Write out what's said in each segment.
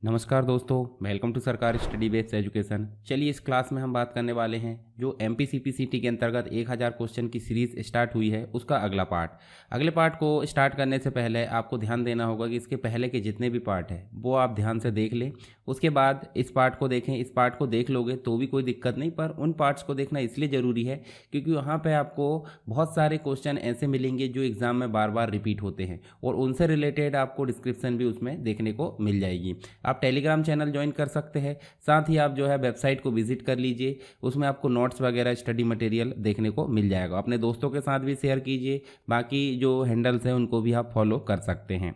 नमस्कार दोस्तों, welcome to सरकारी स्टडी बेस्ड एजुकेशन। चलिए इस क्लास में हम बात करने वाले हैं जो एमपीसीपीसीटी के अंतर्गत 1000 क्वेश्चन की सीरीज़ स्टार्ट हुई है उसका अगला पार्ट। अगले पार्ट को स्टार्ट करने से पहले आपको ध्यान देना होगा कि इसके पहले के जितने भी पार्ट हैं वो आप ध्यान से देख लें, उसके बाद इस पार्ट को देखें। इस पार्ट को देख लोगे तो भी कोई दिक्कत नहीं, पर उन पार्ट्स को देखना इसलिए ज़रूरी है क्योंकि वहाँ पर आपको बहुत सारे क्वेश्चन ऐसे मिलेंगे जो एग्ज़ाम में बार बार रिपीट होते हैं और उनसे रिलेटेड आपको डिस्क्रिप्शन भी उसमें देखने को मिल जाएगी। आप टेलीग्राम चैनल ज्वाइन कर सकते हैं, साथ ही आप जो है वेबसाइट को विजिट कर लीजिए, उसमें आपको नोट्स वगैरह स्टडी मटेरियल देखने को मिल जाएगा। अपने दोस्तों के साथ भी शेयर कीजिए, बाकी जो हैंडल्स हैं उनको भी आप फॉलो कर सकते हैं।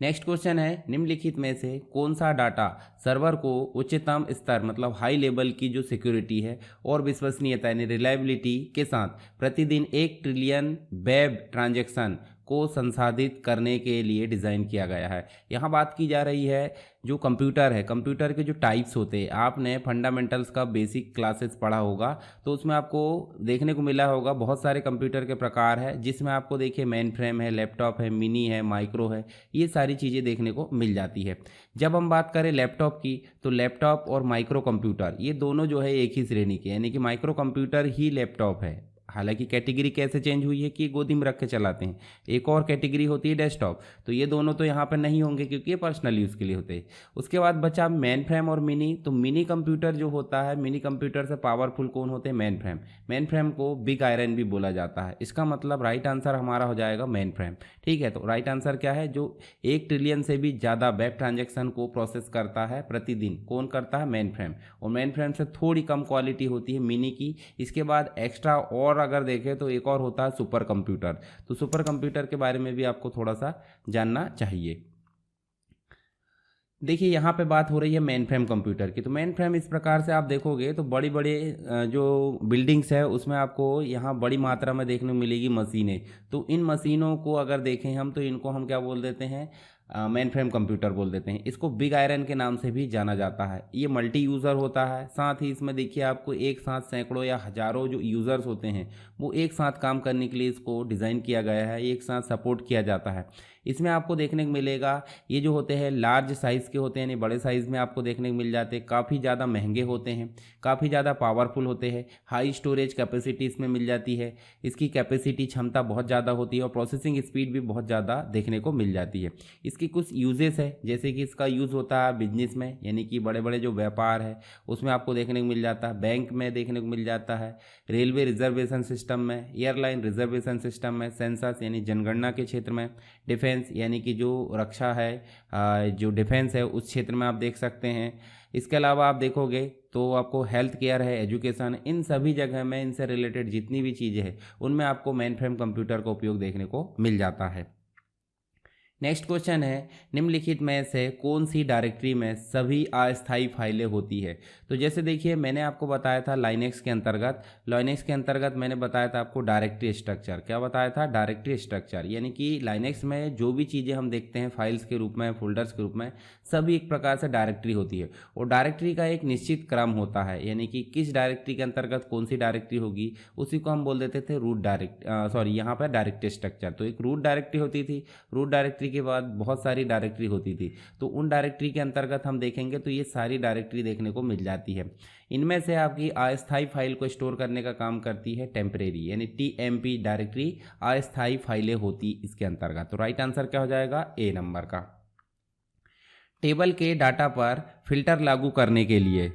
नेक्स्ट क्वेश्चन है, निम्नलिखित में से कौन सा डाटा सर्वर को उच्चतम स्तर मतलब हाई लेवल की जो सिक्योरिटी है और विश्वसनीयता यानी रिलायबिलिटी के साथ प्रतिदिन 1 ट्रिलियन वेब ट्रांजैक्शन को संसाधित करने के लिए डिज़ाइन किया गया है। यहाँ बात की जा रही है जो कंप्यूटर है, कंप्यूटर के जो टाइप्स होते हैं, आपने फंडामेंटल्स का बेसिक क्लासेस पढ़ा होगा तो उसमें आपको देखने को मिला होगा बहुत सारे कंप्यूटर के प्रकार है, जिसमें आपको देखिए मेन फ्रेम है, लैपटॉप है, मिनी है, माइक्रो है, ये सारी चीज़ें देखने को मिल जाती है। जब हम बात करें लैपटॉप की तो लैपटॉप और माइक्रो कंप्यूटर ये दोनों जो है एक ही श्रेणी के, यानी कि माइक्रो कंप्यूटर ही लैपटॉप है। हालांकि कैटेगरी कैसे चेंज हुई है कि गोदी में रख के चलाते हैं, एक और कैटेगरी होती है डेस्कटॉप, तो ये दोनों तो यहाँ पर नहीं होंगे क्योंकि ये पर्सनल यूज़ के लिए होते हैं। उसके बाद बचा मेन फ्रेम और मिनी। तो मिनी कंप्यूटर जो होता है, मिनी कंप्यूटर से पावरफुल कौन होते हैं? Main frame. मेन फ्रेम को बिग आयरन भी बोला जाता है। इसका मतलब राइट आंसर हमारा हो जाएगा मेन फ्रेम। ठीक है, तो राइट आंसर क्या है? जो 1 ट्रिलियन से भी ज़्यादा वेब ट्रांजेक्शन को प्रोसेस करता है प्रतिदिन, कौन करता है? Main frame. और मेन फ्रेम से थोड़ी कम क्वालिटी होती है मिनी की। इसके बाद एक्स्ट्रा और अगर देखें तो एक और होता है सुपर कंप्यूटर। तो सुपर कंप्यूटर के बारे में भी आपको थोड़ा सा जानना चाहिए। देखिए यहाँ पे बात हो रही है मेन फ्रेम कंप्यूटर की। तो मेन फ्रेम इस प्रकार से आप देखोगे तो बड़ी बड़ी जो बिल्डिंग्स है उसमें आपको यहाँ बड़ी मात्रा में देखने को मिलेगी मशीनें। तो इन मशीनों को अगर देखें हम तो इनको हम क्या बोल देते हैं? मेन फ्रेम कंप्यूटर बोल देते हैं। इसको बिग आयरन के नाम से भी जाना जाता है। ये मल्टी यूज़र होता है, साथ ही इसमें देखिए आपको एक साथ सैकड़ों या हज़ारों जो यूज़र्स होते हैं वो एक साथ काम करने के लिए इसको डिज़ाइन किया गया है, एक साथ सपोर्ट किया जाता है। इसमें आपको देखने को मिलेगा ये जो होते हैं लार्ज साइज़ के होते हैं, यानी बड़े साइज़ में आपको देखने को मिल जाते हैं, काफ़ी ज़्यादा महंगे होते हैं, काफ़ी ज़्यादा पावरफुल होते हैं, हाई स्टोरेज कैपेसिटी इसमें मिल जाती है, इसकी कैपेसिटी क्षमता बहुत ज़्यादा होती है और प्रोसेसिंग स्पीड भी बहुत ज़्यादा देखने को मिल जाती है। इसकी कुछ यूजेस है, जैसे कि इसका यूज़ होता है बिजनेस में, यानी कि बड़े बड़े जो व्यापार है उसमें आपको देखने को मिल जाता है, बैंक में देखने को मिल जाता है, रेलवे रिजर्वेशन सिस्टम में, एयरलाइन रिजर्वेशन सिस्टम में, सेंसस यानी जनगणना के क्षेत्र में, डिफेंस यानी कि जो रक्षा है, जो डिफेंस है उस क्षेत्र में आप देख सकते हैं। इसके अलावा आप देखोगे तो आपको हेल्थ केयर है, एजुकेशन, इन सभी जगह में इनसे रिलेटेड जितनी भी चीज़ें हैं उनमें आपको मेन फ्रेम कंप्यूटर का उपयोग देखने को मिल जाता है। नेक्स्ट क्वेश्चन है, निम्नलिखित में से कौन सी डायरेक्टरी में सभी अस्थायी फाइलें होती है? तो जैसे देखिए मैंने आपको बताया था लाइनेक्स के अंतर्गत मैंने बताया था आपको डायरेक्टरी स्ट्रक्चर। क्या बताया था? डायरेक्टरी स्ट्रक्चर, यानी कि लाइनेक्स में जो भी चीज़ें हम देखते हैं फाइल्स के रूप में, फोल्डर्स के रूप में, सभी एक प्रकार से डायरेक्टरी होती है और डायरेक्टरी का एक निश्चित क्रम होता है, यानी कि किस डायरेक्टरी के अंतर्गत कौन सी डायरेक्टरी होगी उसी को हम बोल देते थे यहाँ पर डायरेक्टरी स्ट्रक्चर। तो एक रूट डायरेक्टरी होती थी, रूट डायरेक्टरी के बाद बहुत सारी डायरेक्टरी होती थी, तो उन डायरेक्टरी के अंतर्गत हम देखेंगे तो ये सारी डायरेक्टरी देखने को मिल जाती है। इनमें से आपकी अस्थायी फाइल को स्टोर करने का काम करती है टेम्परेरी, यानी टीएमपी डायरेक्टरी अस्थायी फाइलें होती इसके अंतर्गत। तो राइट आंसर क्या हो जाएगा? ए नंबर का। टेबल के डाटा पर फिल्टर लागू करने के लिए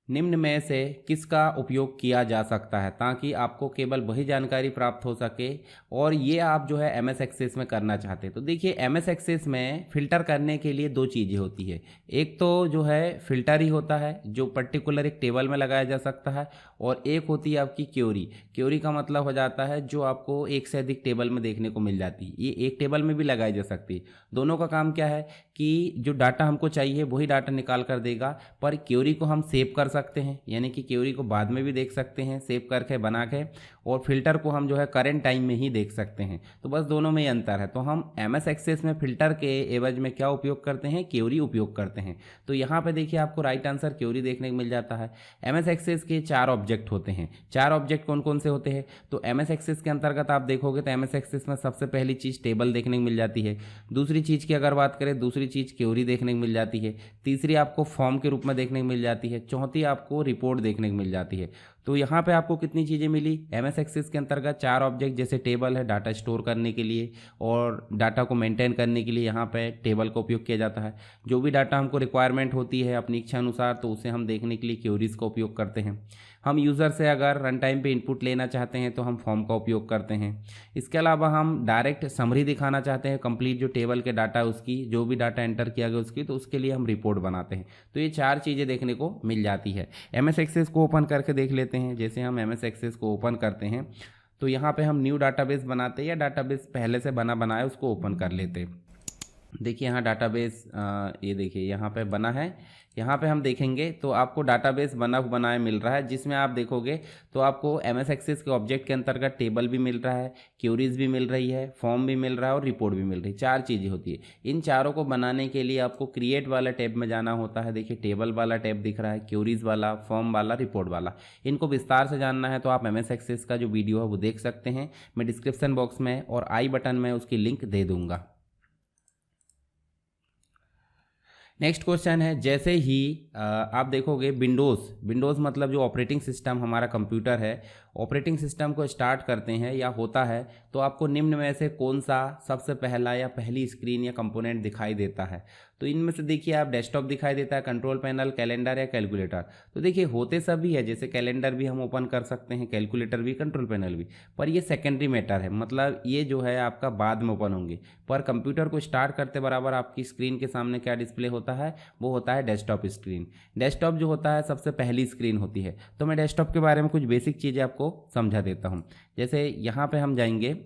निम्न में से किसका उपयोग किया जा सकता है ताकि आपको केवल वही जानकारी प्राप्त हो सके और ये आप जो है एमएस एक्सेस में करना चाहते हैं? तो देखिए एमएस एक्सेस में फ़िल्टर करने के लिए 2 चीज़ें होती है। एक तो जो है फ़िल्टर ही होता है जो पर्टिकुलर एक टेबल में लगाया जा सकता है, और एक होती है आपकी क्वेरी। क्वेरी का मतलब हो जाता है जो आपको एक से अधिक टेबल में देखने को मिल जाती है, ये एक टेबल में भी लगाई जा सकती है। दोनों का काम क्या है कि जो डाटा हमको चाहिए वही डाटा निकाल कर देगा, पर क्वेरी को हम सेव कर सकते हैं, यानी कि क्वेरी को बाद में भी देख सकते हैं सेव करके बना के, और फिल्टर को हम जो है करंट टाइम में ही देख सकते हैं। तो बस दोनों में ही अंतर है। तो हम MS एक्सेस में फिल्टर के एवज में क्या उपयोग करते हैं, क्वेरी उपयोग करते हैं। तो यहाँ पे देखिए आपको राइट आंसर क्वेरी देखने को मिल जाता है। MS एक्सेस के 4 ऑब्जेक्ट होते हैं। 4 ऑब्जेक्ट कौन कौन से होते हैं? तो MS एक्सेस के अंतर्गत आप देखोगे तो MS एक्सेस में सबसे पहली चीज़ टेबल देखने को मिल जाती है। दूसरी चीज़ की अगर बात करें, दूसरी चीज़ क्वेरी देखने को मिल जाती है। तीसरी आपको फॉर्म के रूप में देखने को मिल जाती है। चौथी आपको रिपोर्ट देखने को मिल जाती है। तो यहाँ पे आपको कितनी चीज़ें मिली? MS एक्सेस के अंतर्गत 4 ऑब्जेक्ट, जैसे टेबल है डाटा स्टोर करने के लिए और डाटा को मेंटेन करने के लिए यहाँ पे टेबल का उपयोग किया जाता है। जो भी डाटा हमको रिक्वायरमेंट होती है अपनी इच्छा अनुसार, तो उसे हम देखने के लिए क्वेरीज का उपयोग करते हैं। हम यूज़र से अगर रन टाइम पे इनपुट लेना चाहते हैं तो हम फॉर्म का उपयोग करते हैं। इसके अलावा हम डायरेक्ट समरी दिखाना चाहते हैं, कंप्लीट जो टेबल के डाटा है उसकी, जो भी डाटा एंटर किया गया उसकी, तो उसके लिए हम रिपोर्ट बनाते हैं। तो ये 4 चीज़ें देखने को मिल जाती है। MS एक्सेस को ओपन करके देख लेते हैं। जैसे हम MS एक्सेस को ओपन करते हैं तो यहाँ पे हम न्यू डाटाबेस बनाते हैं या डाटाबेस पहले से बना है उसको ओपन कर लेते हैं। देखिए यहाँ डाटाबेस, ये देखिए यहाँ पे बना है। यहाँ पे हम देखेंगे तो आपको डाटाबेस बनाया मिल रहा है, जिसमें आप देखोगे तो आपको MS एक्सेस के ऑब्जेक्ट के अंतर्गत टेबल भी मिल रहा है, क्वेरीज भी मिल रही है, फॉर्म भी मिल रहा है और रिपोर्ट भी मिल रही है। 4 चीज़ें होती है। इन चारों को बनाने के लिए आपको क्रिएट वाला टैब में जाना होता है। देखिए टेबल वाला टैब दिख रहा है, क्वेरीज वाला, फॉर्म वाला, रिपोर्ट वाला। इनको विस्तार से जानना है तो आप MS एक्सेस का जो वीडियो है वो देख सकते हैं। मैं डिस्क्रिप्शन बॉक्स में और आई बटन में उसकी लिंक दे दूँगा। नेक्स्ट क्वेश्चन है, जैसे ही आप देखोगे विंडोज़ मतलब जो ऑपरेटिंग सिस्टम हमारा कंप्यूटर है, ऑपरेटिंग सिस्टम को स्टार्ट करते हैं या होता है तो आपको निम्न में से कौन सा सबसे पहला या पहली स्क्रीन या कंपोनेंट दिखाई देता है? तो इनमें से देखिए आप डेस्कटॉप दिखाई देता है, कंट्रोल पैनल, कैलेंडर या कैलकुलेटर। तो देखिए होते सभी है, जैसे कैलेंडर भी हम ओपन कर सकते हैं, कैलकुलेटर भी, कंट्रोल पैनल भी, पर ये सेकेंडरी मैटर है, मतलब ये जो है आपका बाद में ओपन होंगे। पर कंप्यूटर को स्टार्ट करते बराबर आपकी स्क्रीन के सामने क्या डिस्प्ले होता है? वो होता है डेस्कटॉप स्क्रीन। डेस्कटॉप जो होता है सबसे पहली स्क्रीन होती है। तो मैं डेस्कटॉप के बारे में कुछ बेसिक चीज़ें आपको समझा देता हूँ। जैसे यहाँ पे हम जाएंगे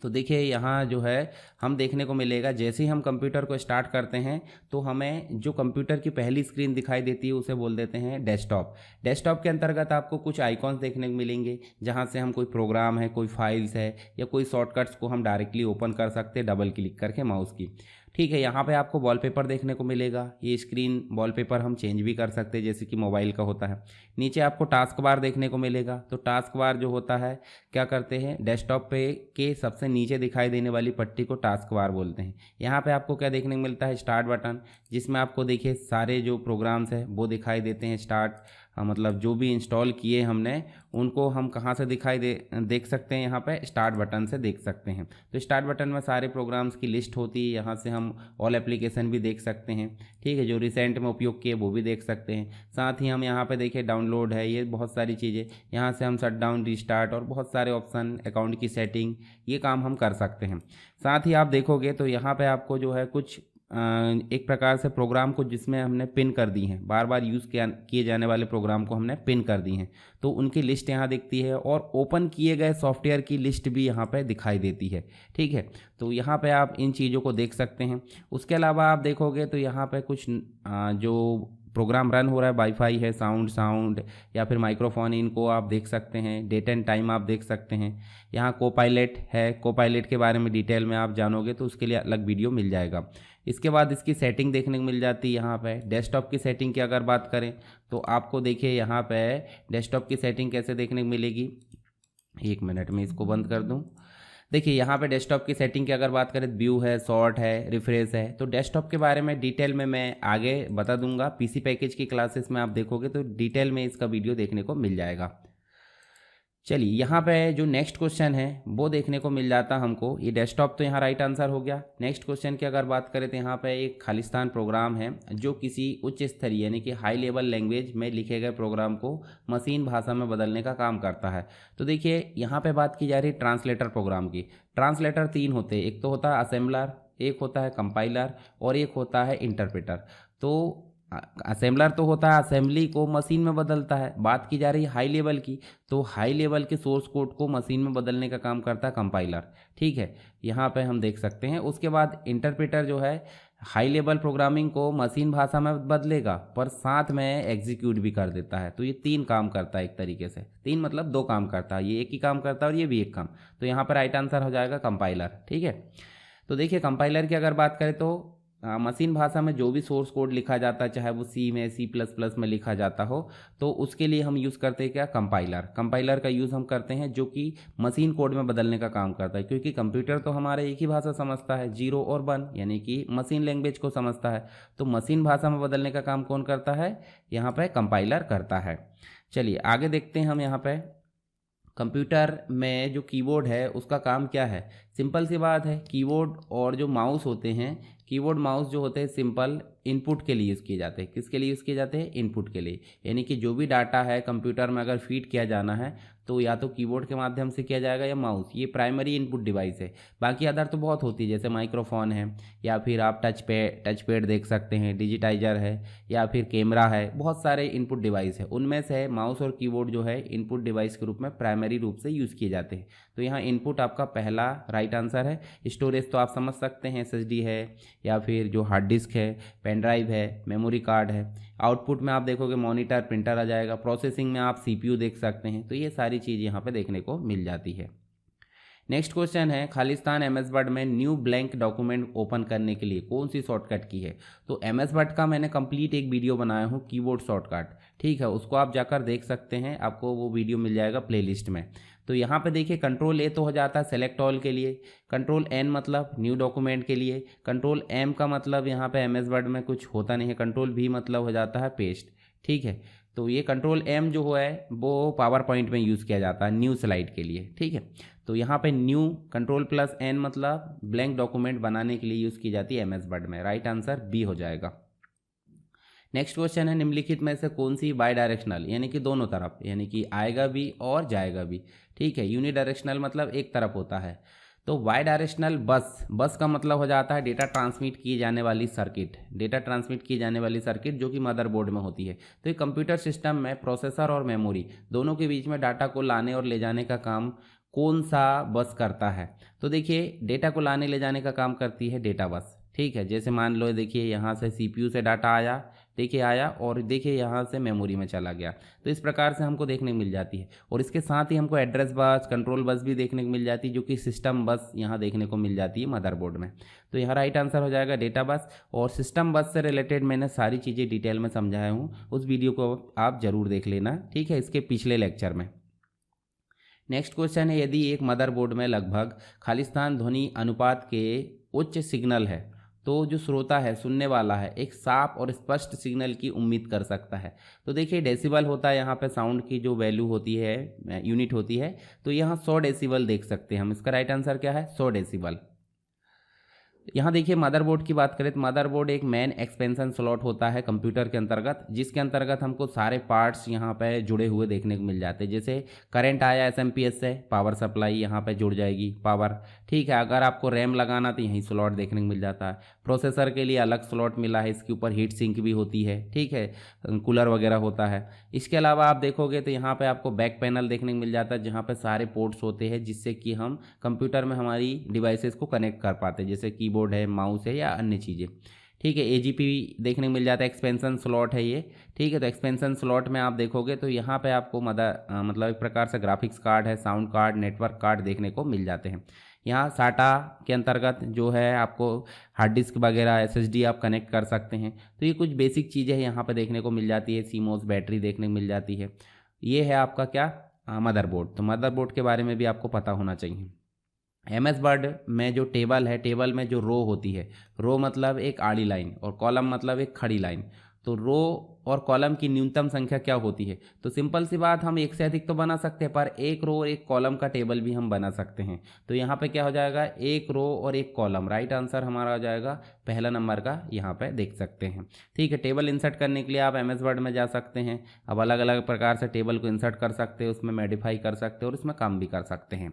तो देखिए यहाँ जो है हम देखने को मिलेगा, जैसे ही हम कंप्यूटर को स्टार्ट करते हैं तो हमें जो कंप्यूटर की पहली स्क्रीन दिखाई देती है उसे बोल देते हैं डेस्कटॉप। डेस्कटॉप के अंतर्गत आपको कुछ आइकॉन्स देखने को मिलेंगे, जहाँ से हम कोई प्रोग्राम है, कोई फाइल्स है या कोई शॉर्टकट्स को हम डायरेक्टली ओपन कर सकते हैं डबल क्लिक करके माउस की। ठीक है, यहाँ पे आपको वॉलपेपर देखने को मिलेगा। ये स्क्रीन वॉलपेपर हम चेंज भी कर सकते हैं, जैसे कि मोबाइल का होता है। नीचे आपको टास्क बार देखने को मिलेगा। तो टास्क बार जो होता है क्या करते हैं, डेस्कटॉप पे के सबसे नीचे दिखाई देने वाली पट्टी को टास्क बार बोलते हैं। यहाँ पे आपको क्या देखने को मिलता है, स्टार्ट बटन, जिसमें आपको देखिए सारे जो प्रोग्राम्स हैं वो दिखाई देते हैं। स्टार्ट मतलब जो भी इंस्टॉल किए हमने उनको हम कहाँ से देख सकते हैं, यहाँ पे स्टार्ट बटन से देख सकते हैं। तो स्टार्ट बटन में सारे प्रोग्राम्स की लिस्ट होती है। यहाँ से हम ऑल एप्लीकेशन भी देख सकते हैं। ठीक है, जो रिसेंट में उपयोग किए वो भी देख सकते हैं। साथ ही हम यहाँ पे देखिए डाउनलोड है, ये बहुत सारी चीज़ें, यहाँ से हम शट डाउन, रिस्टार्ट और बहुत सारे ऑप्शन, अकाउंट की सेटिंग, ये काम हम कर सकते हैं। साथ ही आप देखोगे तो यहाँ पे आपको जो है कुछ एक प्रकार से प्रोग्राम को जिसमें हमने पिन कर दी हैं, बार बार यूज़ किए जाने वाले प्रोग्राम को हमने पिन कर दी हैं, तो उनकी लिस्ट यहाँ दिखती है और ओपन किए गए सॉफ्टवेयर की लिस्ट भी यहाँ पे दिखाई देती है। ठीक है, तो यहाँ पे आप इन चीज़ों को देख सकते हैं। उसके अलावा आप देखोगे तो यहाँ पे कुछ जो प्रोग्राम रन हो रहा है, वाईफाई है, साउंड या फिर माइक्रोफोन, इनको आप देख सकते हैं। डेट एंड टाइम आप देख सकते हैं। यहाँ कोपायलट है, कोपायलट के बारे में डिटेल में आप जानोगे तो उसके लिए अलग वीडियो मिल जाएगा। इसके बाद इसकी सेटिंग देखने को मिल जाती है। यहाँ पे डेस्कटॉप की सेटिंग की अगर बात करें तो आपको देखिए यहाँ पे डेस्कटॉप की सेटिंग कैसे देखने को मिलेगी। 1 मिनट में इसको बंद कर दूँ। देखिए यहाँ पे डेस्कटॉप की सेटिंग की अगर बात करें, व्यू है, शॉर्ट है, रिफ्रेश है। तो डेस्कटॉप के बारे में डिटेल में मैं आगे बता दूंगा। पीसी पैकेज की क्लासेस में आप देखोगे तो डिटेल में इसका वीडियो देखने को मिल जाएगा। चलिए यहाँ पे जो नेक्स्ट क्वेश्चन है वो देखने को मिल जाता हमको। ये डेस्कटॉप तो यहाँ राइट आंसर हो गया। नेक्स्ट क्वेश्चन की अगर बात करें तो यहाँ पे एक खालिस्तान प्रोग्राम है जो किसी उच्च स्तरीय यानी कि हाई लेवल लैंग्वेज में लिखे गए प्रोग्राम को मशीन भाषा में बदलने का काम करता है। तो देखिए यहाँ पे बात की जा रही है ट्रांसलेटर प्रोग्राम की। ट्रांसलेटर 3 होते हैं, एक तो होता है असेंबलर, एक होता है कंपाइलर और एक होता है इंटरप्रेटर। तो असेंबलर तो होता है, असेंबली को मशीन में बदलता है। बात की जा रही है हाई लेवल की, तो हाई लेवल के सोर्स कोड को मशीन में बदलने का काम करता है कंपाइलर। ठीक है, यहाँ पे हम देख सकते हैं। उसके बाद इंटरप्रेटर जो है हाई लेवल प्रोग्रामिंग को मशीन भाषा में बदलेगा पर साथ में एग्जीक्यूट भी कर देता है। तो ये तीन काम करता है एक तरीके से, तीन मतलब दो काम करता है, ये एक ही काम करता है और ये भी एक काम। तो यहाँ पर राइट आंसर हो जाएगा कंपाइलर। ठीक है, तो देखिए कंपाइलर की अगर बात करें तो मशीन भाषा में जो भी सोर्स कोड लिखा जाता है, चाहे वो सी में, C++ में लिखा जाता हो, तो उसके लिए हम यूज़ करते हैं क्या, कंपाइलर। कंपाइलर का यूज़ हम करते हैं जो कि मशीन कोड में बदलने का काम करता है, क्योंकि कंप्यूटर तो हमारा एक ही भाषा समझता है, 0 और 1, यानी कि मशीन लैंग्वेज को समझता है। तो मशीन भाषा में बदलने का काम कौन करता है, यहाँ पर कंपाइलर करता है। चलिए आगे देखते हैं हम। यहाँ पर कंप्यूटर में जो कीबोर्ड है उसका काम क्या है, सिंपल सी बात है। कीबोर्ड और जो माउस होते हैं, कीबोर्ड माउस जो होते हैं सिंपल इनपुट के लिए यूज़ किए जाते हैं। किसके लिए यूज़ किए जाते हैं, इनपुट के लिए। यानी कि जो भी डाटा है कंप्यूटर में अगर फीड किया जाना है तो या तो कीबोर्ड के माध्यम से किया जाएगा या माउस, ये प्राइमरी इनपुट डिवाइस है। बाकी अदर तो बहुत होती है, जैसे माइक्रोफोन है, या फिर आप टच पैड देख सकते हैं, डिजिटाइजर है, या फिर कैमरा है, बहुत सारे इनपुट डिवाइस है। उनमें से माउस और कीबोर्ड जो है इनपुट डिवाइस के रूप में प्राइमरी रूप से यूज़ किए जाते हैं। तो यहाँ इनपुट आपका पहला राइट आंसर है। स्टोरेज तो आप समझ सकते हैं, SSD है या फिर जो हार्ड डिस्क है, पेन ड्राइव है, मेमोरी कार्ड है। आउटपुट में आप देखोगे मॉनिटर, प्रिंटर आ जाएगा। प्रोसेसिंग में आप CPU देख सकते हैं। तो ये सारी चीज़ यहाँ पे देखने को मिल जाती है। नेक्स्ट क्वेश्चन है, खालिस्तान MS वर्ड में न्यू ब्लैंक डॉक्यूमेंट ओपन करने के लिए कौन सी शॉर्टकट की है। तो MS वर्ड का मैंने कंप्लीट एक वीडियो बनाया हूँ, कीबोर्ड शॉर्टकट। ठीक है, उसको आप जाकर देख सकते हैं, आपको वो वीडियो मिल जाएगा प्लेलिस्ट में। तो यहाँ पे देखिए Ctrl+A तो हो जाता है सेलेक्ट ऑल के लिए, Ctrl+N मतलब न्यू डॉक्यूमेंट के लिए, Ctrl+M का मतलब यहाँ पे MS वर्ड में कुछ होता नहीं है, Ctrl+V मतलब हो जाता है पेस्ट। ठीक है, तो ये Ctrl+M जो है वो पावर पॉइंट में यूज़ किया जाता है न्यू स्लाइड के लिए। ठीक है, तो यहाँ पे न्यू Ctrl+N मतलब ब्लैंक डॉक्यूमेंट बनाने के लिए यूज़ की जाती है MS वर्ड में। राइट आंसर बी हो जाएगा। नेक्स्ट क्वेश्चन है, निम्नलिखित में से कौन सी बाई डायरेक्शनल, यानी कि दोनों तरफ, यानी कि आएगा भी और जाएगा भी। ठीक है, यूनिडायरेक्शनल मतलब एक तरफ होता है। तो बाई डायरेक्शनल बस का मतलब हो जाता है डेटा ट्रांसमिट की जाने वाली सर्किट, डेटा ट्रांसमिट की जाने वाली सर्किट जो कि मदरबोर्ड में होती है। तो ये कंप्यूटर सिस्टम में प्रोसेसर और मेमोरी दोनों के बीच में डाटा को लाने और ले जाने का काम कौन सा बस करता है। तो देखिए डेटा को लाने ले जाने का काम करती है डेटा बस। ठीक है, जैसे मान लो देखिए यहाँ से CPU से डाटा आया, देखिए आया, और देखिए यहाँ से मेमोरी में चला गया। तो इस प्रकार से हमको देखने को मिल जाती है। और इसके साथ ही हमको एड्रेस बस, कंट्रोल बस भी देखने को मिल जाती है, जो कि सिस्टम बस यहाँ देखने को मिल जाती है मदरबोर्ड में। तो यहाँ राइट आंसर हो जाएगा डेटा बस। और सिस्टम बस से रिलेटेड मैंने सारी चीज़ें डिटेल में समझाया हूँ, उस वीडियो को आप ज़रूर देख लेना। ठीक है, इसके पिछले लेक्चर में। नेक्स्ट क्वेश्चन है, यदि एक मदरबोर्ड में लगभग खालिस्तान ध्वनि अनुपात के उच्च सिग्नल है तो जो श्रोता है, सुनने वाला है, एक साफ और स्पष्ट सिग्नल की उम्मीद कर सकता है। तो देखिए डेसिबल होता है यहाँ पे, साउंड की जो वैल्यू होती है, यूनिट होती है। तो यहाँ 100 डेसिबल देख सकते हैं हम। इसका राइट आंसर क्या है, 100 डेसिबल। यहाँ देखिए मदरबोर्ड की बात करें तो मदरबोर्ड एक मेन एक्सपेंशन स्लॉट होता है कंप्यूटर के अंतर्गत, जिसके अंतर्गत हमको सारे पार्ट्स यहाँ पे जुड़े हुए देखने को मिल जाते हैं। जैसे करंट आया SMPS से, पावर सप्लाई यहाँ पे जुड़ जाएगी, पावर। ठीक है, अगर आपको रैम लगाना तो यहीं स्लॉट देखने को मिल जाता है। प्रोसेसर के लिए अलग स्लॉट मिला है, इसके ऊपर हीट सिंक भी होती है। ठीक है, कूलर वगैरह होता है। इसके अलावा आप देखोगे तो यहाँ पर आपको बैक पैनल देखने को मिल जाता है, जहाँ पर सारे पोर्ट्स होते हैं, जिससे कि हम कंप्यूटर में हमारी डिवाइसेस को कनेक्ट कर पाते हैं, जैसे कीबोर्ड है, माउस है या अन्य चीज़ें। ठीक है, AGP देखने को मिल जाता है, एक्सपेंशन स्लॉट है ये। ठीक है, तो एक्सपेंशन स्लॉट में आप देखोगे तो यहाँ पे आपको मतलब एक प्रकार से ग्राफिक्स कार्ड है, साउंड कार्ड, नेटवर्क कार्ड देखने को मिल जाते हैं। यहाँ SATA के अंतर्गत जो है आपको हार्ड डिस्क वगैरह, SSD आप कनेक्ट कर सकते हैं। तो ये कुछ बेसिक चीज़ें हैं यहाँ पर देखने को मिल जाती है। CMOS बैटरी देखने को मिल जाती है। ये है आपका क्या, मदरबोर्ड। तो मदरबोर्ड के बारे में भी आपको पता होना चाहिए। MS वर्ड में जो टेबल है, टेबल में जो रो होती है, रो मतलब एक आड़ी लाइन और कॉलम मतलब एक खड़ी लाइन। तो रो और कॉलम की न्यूनतम संख्या क्या होती है। तो सिंपल सी बात, हम एक से अधिक तो बना सकते हैं, पर एक रो और एक कॉलम का टेबल भी हम बना सकते हैं। तो यहाँ पे क्या हो जाएगा, एक रो और एक कॉलम। राइट आंसर हमारा हो जाएगा पहला नंबर का, यहाँ पे देख सकते हैं। ठीक है, टेबल इंसर्ट करने के लिए आप MS वर्ड में जा सकते हैं। अब अलग अलग प्रकार से टेबल को इंसर्ट कर सकते हैं, उसमें मॉडिफाई कर सकते हैं और उसमें काम भी कर सकते हैं।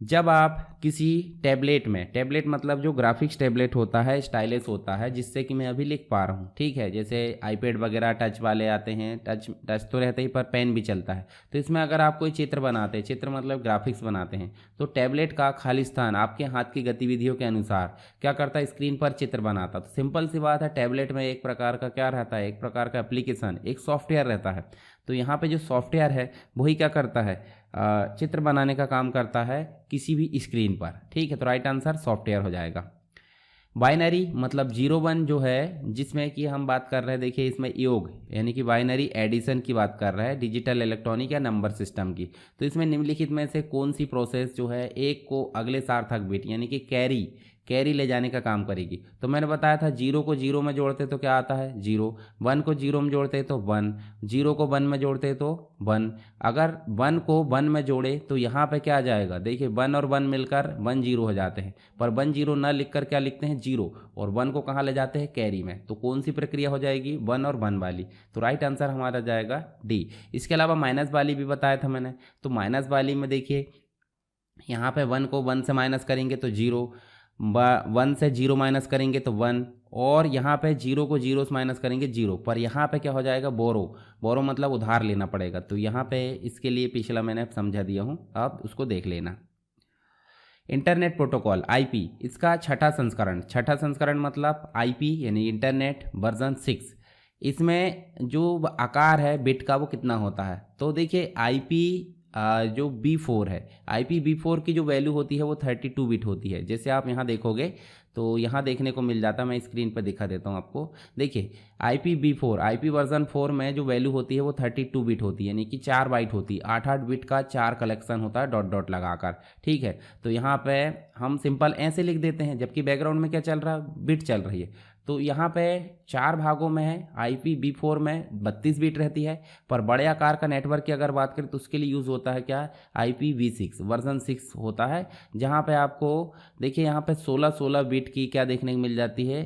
जब आप किसी टैबलेट मतलब जो ग्राफिक्स टैबलेट होता है, स्टाइलस होता है, जिससे कि मैं अभी लिख पा रहा हूँ, ठीक है, जैसे आईपैड वगैरह टच वाले आते हैं, टच तो रहते ही पर पेन भी चलता है। तो इसमें अगर आप कोई चित्र बनाते हैं, चित्र मतलब ग्राफिक्स बनाते हैं, तो टैबलेट का खाली स्थान आपके हाथ की गतिविधियों के अनुसार क्या करता है, स्क्रीन पर चित्र बनाता। तो सिंपल सी बात है, टैबलेट में एक प्रकार का क्या रहता है, एक प्रकार का एप्लीकेशन, एक सॉफ्टवेयर रहता है। तो यहाँ पे जो सॉफ्टवेयर है वही क्या करता है, चित्र बनाने का काम करता है किसी भी स्क्रीन पर, ठीक है। तो राइट आंसर सॉफ्टवेयर हो जाएगा। बाइनरी मतलब 0 1 जो है, जिसमें कि हम बात कर रहे हैं, देखिए इसमें योग यानी कि बाइनरी एडिशन की बात कर रहे हैं, डिजिटल इलेक्ट्रॉनिक या नंबर सिस्टम की। तो इसमें निम्नलिखित में से कौन सी प्रोसेस जो है एक को अगले सार्थक बिट यानी कि कैरी ले जाने का काम करेगी। तो मैंने बताया था 0 को 0 में जोड़ते तो क्या आता है 0, 1 को 0 में जोड़ते तो 1, 0 को 1 में जोड़ते तो 1। अगर 1 को 1 में जोड़े तो यहाँ पे क्या आ जाएगा, देखिए 1 और 1 मिलकर 1 0 हो जाते हैं, पर 1 0 न लिख कर क्या लिखते हैं 0, और 1 को कहाँ ले जाते हैं कैरी में। तो कौन सी प्रक्रिया हो जाएगी, 1 और 1 वाली। तो राइट आंसर हमारा जाएगा डी। इसके अलावा माइनस वाली भी बताया था मैंने। तो माइनस वाली में देखिए यहाँ पे 1 को 1 से माइनस करेंगे तो 0, 1 से 0 माइनस करेंगे तो 1, और यहाँ पे 0 को 0 से माइनस करेंगे 0, पर यहाँ पे क्या हो जाएगा बोरो मतलब उधार लेना पड़ेगा। तो यहाँ पे इसके लिए पिछला मैंने समझा दिया हूँ, आप उसको देख लेना। इंटरनेट प्रोटोकॉल आईपी, इसका छठा संस्करण मतलब आईपी यानी इंटरनेट वर्जन 6। इसमें जो आकार है बिट का वो कितना होता है, तो देखिए आईपी जो B4 है, IPv4 की जो वैल्यू होती है वो 32 बिट होती है। जैसे आप यहाँ देखोगे तो यहाँ देखने को मिल जाता है, मैं स्क्रीन पर दिखा देता हूँ आपको। देखिए IPv4 IP वर्जन 4 में जो वैल्यू होती है वो 32 बिट होती है, यानी कि 4 बाइट होती है, 8 बिट का 4 कलेक्शन होता है डॉट डॉट लगाकर, ठीक है। तो यहाँ पे हम सिंपल ऐसे लिख देते हैं, जबकि बैकग्राउंड में क्या चल रहा है, बिट चल रही है। तो यहाँ पे 4 भागों में है, IPv4 में 32 बिट रहती है, पर बड़े आकार का नेटवर्क की अगर बात करें तो उसके लिए यूज़ होता है क्या, IPv6 वर्जन 6 होता है, जहाँ पे आपको देखिए यहाँ पे 16 बिट की क्या देखने को मिल जाती है,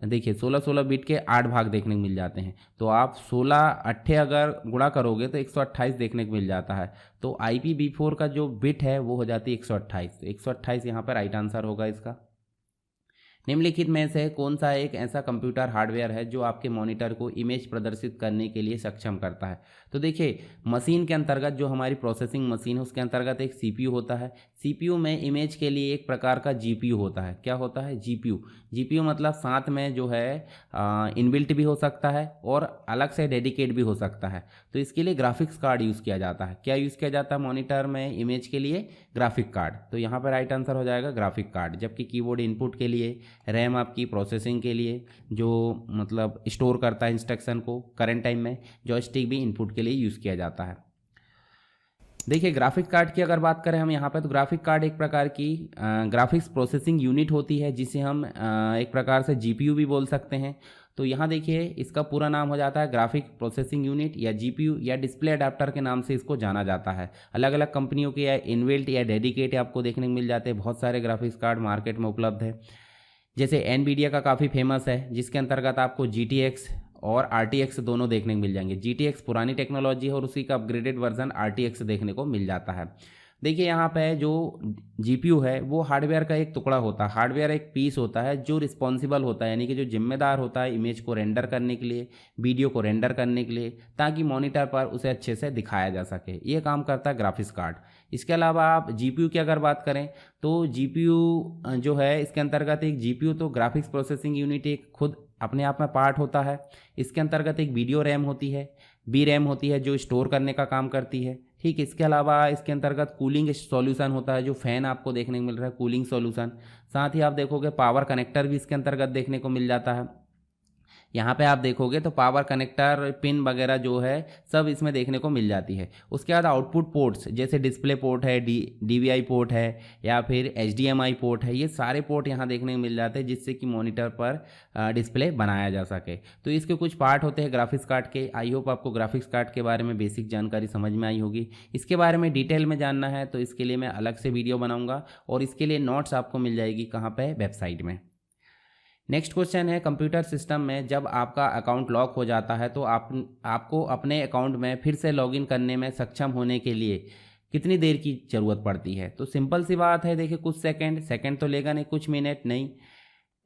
देखिए 16 बिट के 8 भाग देखने को मिल जाते हैं। तो आप 16 अट्ठे अगर गुणा करोगे तो 128 देखने को मिल जाता है। तो IPv4 का जो बिट है वो हो जाती है 128। तो 128 यहाँ पर राइट आंसर होगा इसका। निम्नलिखित में से कौन सा एक ऐसा कंप्यूटर हार्डवेयर है जो आपके मॉनिटर को इमेज प्रदर्शित करने के लिए सक्षम करता है। तो देखिए मशीन के अंतर्गत जो हमारी प्रोसेसिंग मशीन है उसके अंतर्गत एक सीपीयू होता है। सीपीयू में इमेज के लिए एक प्रकार का जीपीयू होता है। क्या होता है, जीपीयू मतलब साथ में जो है इनबिल्ट भी हो सकता है और अलग से डेडिकेट भी हो सकता है। तो इसके लिए ग्राफिक्स कार्ड यूज़ किया जाता है। क्या यूज़ किया जाता है मॉनिटर में इमेज के लिए, ग्राफिक कार्ड। तो यहाँ पर राइट आंसर हो जाएगा ग्राफिक कार्ड। जबकि कीबोर्ड इनपुट के लिए, रैम आपकी प्रोसेसिंग के लिए जो मतलब स्टोर करता है इंस्ट्रक्शन को करंट टाइम में, जॉयस्टिक भी इनपुट के लिए यूज़ किया जाता है। देखिए ग्राफिक कार्ड की अगर बात करें हम यहाँ पे, तो ग्राफिक कार्ड एक प्रकार की ग्राफिक्स प्रोसेसिंग यूनिट होती है, जिसे हम एक प्रकार से जीपीयू भी बोल सकते हैं। तो यहाँ देखिए इसका पूरा नाम हो जाता है ग्राफिक प्रोसेसिंग यूनिट या जीपीयू या डिस्प्ले अडाप्टर के नाम से इसको जाना जाता है। अलग अलग कंपनियों के या इनबिल्ट या डेडिकेट आपको देखने को मिल जाते हैं। बहुत सारे ग्राफिक्स कार्ड मार्केट में उपलब्ध है, जैसे एनवीडिया का काफ़ी फेमस है, जिसके अंतर्गत आपको GTX और RTX दोनों देखने को मिल जाएंगे। GTX पुरानी टेक्नोलॉजी है और उसी का अपग्रेडेड वर्जन RTX देखने को मिल जाता है। देखिए यहाँ पे जो GPU है वो हार्डवेयर का एक टुकड़ा होता है, हार्डवेयर एक पीस होता है जो रिस्पॉन्सिबल होता है, यानी कि जो जिम्मेदार होता है इमेज को रेंडर करने के लिए, वीडियो को रेंडर करने के लिए, ताकि मॉनिटर पर उसे अच्छे से दिखाया जा सके। ये काम करता है ग्राफिक्स कार्ड। इसके अलावा आप GPU की अगर बात करें तो GPU जो है इसके अंतर्गत एक GPU तो ग्राफिक्स प्रोसेसिंग यूनिट एक खुद अपने आप में पार्ट होता है। इसके अंतर्गत एक वीडियो रैम होती है, बी रैम होती है जो स्टोर करने का काम करती है, ठीक। इसके अलावा इसके अंतर्गत कूलिंग सॉल्यूशन होता है, जो फैन आपको देखने को मिल रहा है कूलिंग सॉल्यूशन। साथ ही आप देखोगे पावर कनेक्टर भी इसके अंतर्गत देखने को मिल जाता है। यहाँ पे आप देखोगे तो पावर कनेक्टर पिन वगैरह जो है सब इसमें देखने को मिल जाती है। उसके बाद आउटपुट पोर्ट्स जैसे डिस्प्ले पोर्ट है, DVI पोर्ट है या फिर HDMI पोर्ट है, ये सारे पोर्ट यहाँ देखने को मिल जाते हैं, जिससे कि मॉनिटर पर डिस्प्ले बनाया जा सके। तो इसके कुछ पार्ट होते हैं ग्राफिक्स कार्ड के। आई होप आपको ग्राफिक्स कार्ड के बारे में बेसिक जानकारी समझ में आई होगी। इसके बारे में डिटेल में जानना है तो इसके लिए मैं अलग से वीडियो बनाऊँगा और इसके लिए नोट्स आपको मिल जाएगी कहाँ पर, वेबसाइट में। नेक्स्ट क्वेश्चन है, कंप्यूटर सिस्टम में जब आपका अकाउंट लॉक हो जाता है तो आपको अपने अकाउंट में फिर से लॉगिन करने में सक्षम होने के लिए कितनी देर की ज़रूरत पड़ती है? तो सिंपल सी बात है, देखिए कुछ सेकंड, सेकंड तो लेगा नहीं, कुछ मिनट नहीं,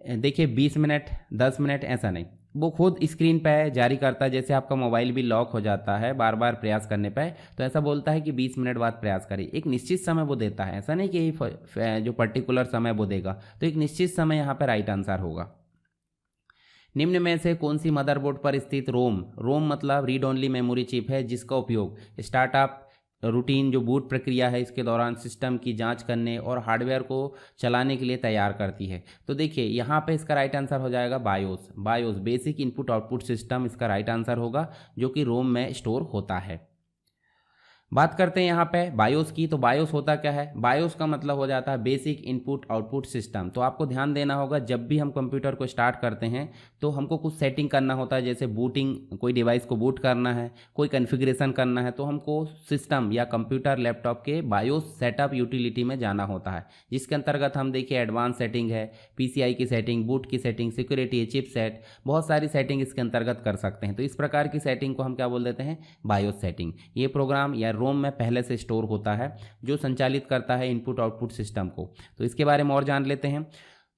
देखिए 20 मिनट, 10 मिनट, ऐसा नहीं, वो खुद स्क्रीन पे जारी करता है। जैसे आपका मोबाइल भी लॉक हो जाता है बार बार प्रयास करने पे, तो ऐसा बोलता है कि 20 मिनट बाद प्रयास करिए। एक निश्चित समय वो देता है, ऐसा नहीं कि यही जो पर्टिकुलर समय वो देगा। तो एक निश्चित समय यहाँ पे राइट आंसर होगा। निम्न में से कौन सी मदरबोर्ड पर स्थित रोम, रोम मतलब रीड ओनली मेमोरी चिप है, जिसका उपयोग स्टार्टअप रूटीन जो बूट प्रक्रिया है इसके दौरान सिस्टम की जांच करने और हार्डवेयर को चलाने के लिए तैयार करती है? तो देखिए यहाँ पे इसका राइट आंसर हो जाएगा BIOS. BIOS basic input output system इसका राइट आंसर होगा, जो कि रोम में स्टोर होता है। बात करते हैं यहाँ पे बायोस की। तो बायोस होता क्या है? बायोस का मतलब हो जाता है बेसिक इनपुट आउटपुट सिस्टम। तो आपको ध्यान देना होगा, जब भी हम कंप्यूटर को स्टार्ट करते हैं तो हमको कुछ सेटिंग करना होता है, जैसे बूटिंग, कोई डिवाइस को बूट करना है, कोई कॉन्फ़िगरेशन करना है, तो हमको सिस्टम या कंप्यूटर लैपटॉप के बायोस सेटअप यूटिलिटी में जाना होता है, जिसके अंतर्गत हम देखिए एडवांस सेटिंग है, पीसीआई की सेटिंग, बूट की सेटिंग, सिक्योरिटी, चिपसेट, बहुत सारी सेटिंग इसके अंतर्गत कर सकते हैं। तो इस प्रकार की सेटिंग को हम क्या बोल देते हैं? BIOS setting. ये प्रोग्राम या रोम में पहले से स्टोर होता है, जो संचालित करता है इनपुट आउटपुट सिस्टम को। तो इसके बारे में और जान लेते हैं।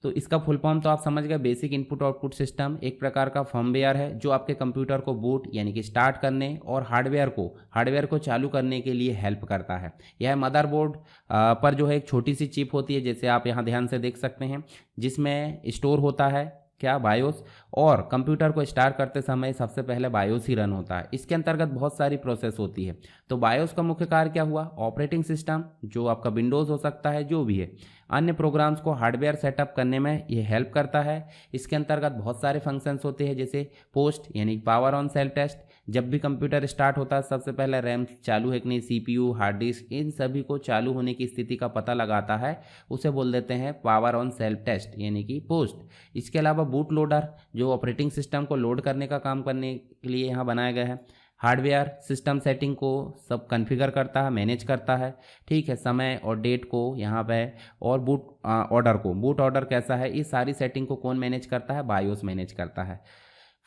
तो इसका फुल फॉर्म तो आप समझ गए, बेसिक इनपुट आउटपुट सिस्टम एक प्रकार का फर्मवेयर है जो आपके कंप्यूटर को बूट यानी कि स्टार्ट करने और हार्डवेयर को चालू करने के लिए हेल्प करता है। यह मदरबोर्ड पर जो है एक छोटी सी चिप होती है, जैसे आप यहाँ ध्यान से देख सकते हैं, जिसमें स्टोर होता है क्या? बायोस। और कंप्यूटर को स्टार्ट करते समय सबसे पहले बायोस ही रन होता है। इसके अंतर्गत बहुत सारी प्रोसेस होती है। तो बायोस का मुख्य कार्य क्या हुआ? ऑपरेटिंग सिस्टम, जो आपका विंडोज़ हो सकता है, जो भी है, अन्य प्रोग्राम्स को हार्डवेयर सेटअप करने में ये हेल्प करता है। इसके अंतर्गत बहुत सारे फंक्शंस होते हैं, जैसे पोस्ट यानी पावर ऑन सेल्फ टेस्ट। जब भी कंप्यूटर स्टार्ट होता है सबसे पहले रैम चालू है कि नहीं, सीपीयू, हार्ड डिस्क, इन सभी को चालू होने की स्थिति का पता लगाता है, उसे बोल देते हैं पावर ऑन सेल्फ टेस्ट यानी कि पोस्ट। इसके अलावा बूट लोडर, जो ऑपरेटिंग सिस्टम को लोड करने का काम करने के लिए यहाँ बनाया गया है। हार्डवेयर सिस्टम सेटिंग को सब कॉन्फ़िगर करता है, मैनेज करता है, ठीक है, समय और डेट को यहाँ पे, और बूट ऑर्डर कैसा है, ये सारी सेटिंग को कौन मैनेज करता है? बायोस मैनेज करता है।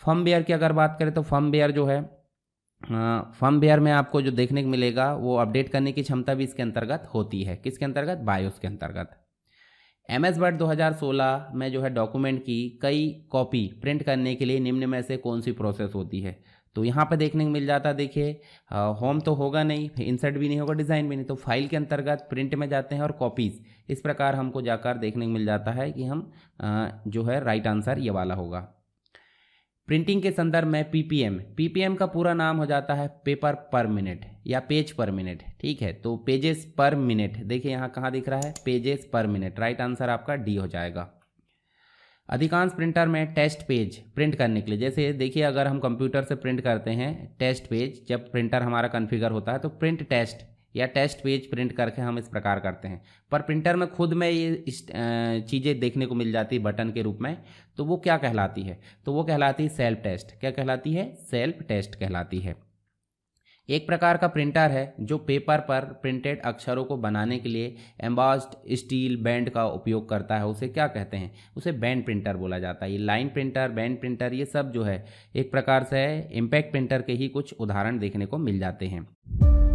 फर्मवेयर की अगर बात करें तो फर्मवेयर जो है, फर्मवेयर में आपको जो देखने को मिलेगा वो अपडेट करने की क्षमता भी इसके अंतर्गत होती है। किसके अंतर्गत? बायोस के अंतर्गत। MS वर्ड 2016 में जो है डॉक्यूमेंट की कई कॉपी प्रिंट करने के लिए निम्न में से कौन सी प्रोसेस होती है? तो यहाँ पे देखने को मिल जाता है, देखिए होम तो होगा नहीं, इंसर्ट भी नहीं होगा, डिज़ाइन भी नहीं, तो फाइल के अंतर्गत प्रिंट में जाते हैं और कॉपीज़, इस प्रकार हमको जाकर देखने को मिल जाता है कि हम जो है राइट आंसर ये वाला होगा। प्रिंटिंग के संदर्भ में पीपीएम का पूरा नाम हो जाता है पेपर पर मिनट या पेज पर मिनट, ठीक है। तो पेजेस पर मिनट, देखिए यहाँ कहाँ दिख रहा है? पेजेस पर मिनट। राइट आंसर आपका डी हो जाएगा। अधिकांश प्रिंटर में टेस्ट पेज प्रिंट करने के लिए, जैसे देखिए अगर हम कंप्यूटर से प्रिंट करते हैं टेस्ट पेज, जब प्रिंटर हमारा कॉन्फ़िगर होता है तो प्रिंट टेस्ट या टेस्ट पेज प्रिंट करके हम इस प्रकार करते हैं। पर प्रिंटर में खुद में ये चीज़ें देखने को मिल जाती है बटन के रूप में, तो वो क्या कहलाती है? तो वो कहलाती है सेल्फ टेस्ट। क्या कहलाती है? सेल्फ टेस्ट कहलाती है। एक प्रकार का प्रिंटर है जो पेपर पर प्रिंटेड अक्षरों को बनाने के लिए एम्बॉस्ड स्टील बैंड का उपयोग करता है, उसे क्या कहते हैं? उसे बैंड प्रिंटर बोला जाता है। ये लाइन प्रिंटर, बैंड प्रिंटर, ये सब जो है एक प्रकार से इम्पैक्ट प्रिंटर के ही कुछ उदाहरण देखने को मिल जाते हैं।